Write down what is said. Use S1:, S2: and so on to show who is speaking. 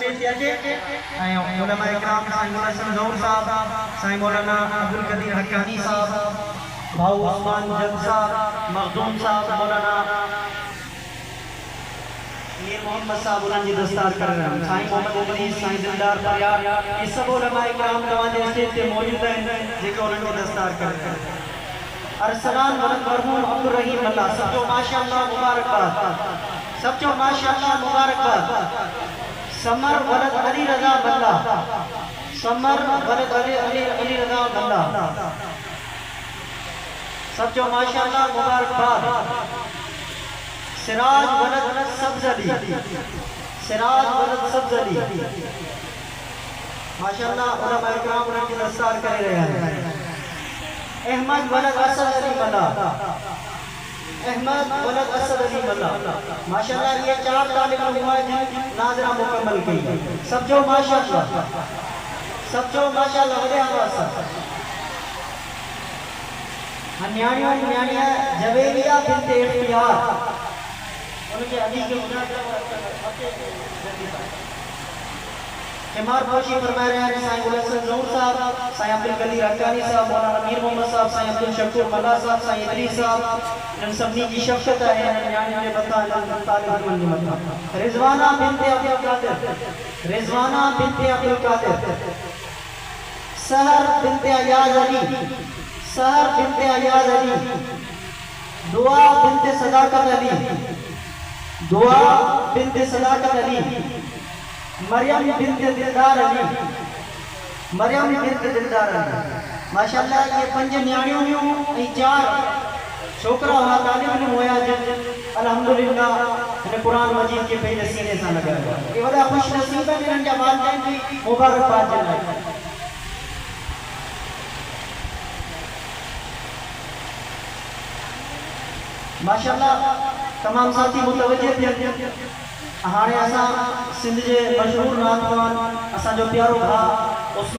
S1: Stage ते अचे ऐं उलमा इकराम साईं मौलाना समझौर साहब, साईं मौलाना अब्दुल कदीर हक्कानी साहब, भाऊ उस्मान जग साहब, मखदूम साहब, मौलाना मीर मोहम्मद साहब उन्हनि जी दस्तार कर रहे हैं, साईं मोहम्मद इदरीस, साईं दिलदार परियार, ये सब उलमा इकराम तव्हांजे स्टेज ते मौजूद आहिनि जेके उन्हनि जी दस्तार कर रहे हैं। अरसलान वलद मरहूम अब्दुल रहीम मल्ला, सब जो माशाअल्लाह मुबारकबाद, सब जो माशाअल्लाह मुबारकबाद। समर वलद अली रजा मल्ला, समर वलद अली रजा मल्ला, सब जो माशाअल्लाह मुबारकबाद। सिराज वलद सब्ज अली, सिराज वलद सब्ज अली, माशाअल्लाह उलमा इकराम उनकी दस्तार कर रहे हैं। अहमद वलद असद अली मल्ला, अहमद वलद असद अली मल्ला, माशाअल्लाह ये 4 तालिब इल्म नाज़रा मुकम्मल की, सब जो माशाअल्लाह, सब जो माशाअल्लाह वजह आवाज़। न्याणियों न्याणिया जवेरिया बिनते इख्तियार, उनके अली के हिमार पोशी फरमा रहे हैं साईं गुलशन ज़हूर साहब, साईं अब्दुल कदीर हक्कानी साहब, मौलाना मीर मोहम्मद साहब, साईं अब्दुल शकूर मल्ला साहब, साईं इदरीस साहब, इन सबनी की शफ़क़त है न्याणी ने बता तालिब इल्म मता। रिजवाना बिनते अब्दुल कादिर, रिजवाना बिनते अब्दुल कादिर, सहर बिनते अयाज अली, सहर बिनते अयाज अली, दुआ बिनते सदाकत अली, दुआ बिनते सदाकत अली, मरियम बिनते दिलदार अली, मरियम बिनते दिलदार अली। माशाअल्लाह ये 5 न्याणियों हुयूं ऐं 4 छोकरा हुआ, तालिब इल्म हुया अल्हम्दुलिल्लाह हिन कुरान मजीद के पहले सीने सां लॻाया। ये वॾा खुश नसीब आहिनि हिननि जा वालिदैन जी मुबारकबाद जे लाइ। माशाअल्लाह तमाम साथी मुतवज्जे थियनि। हाणे असां सिंध जे मशहूर नातवान असांजो प्यारो भाउ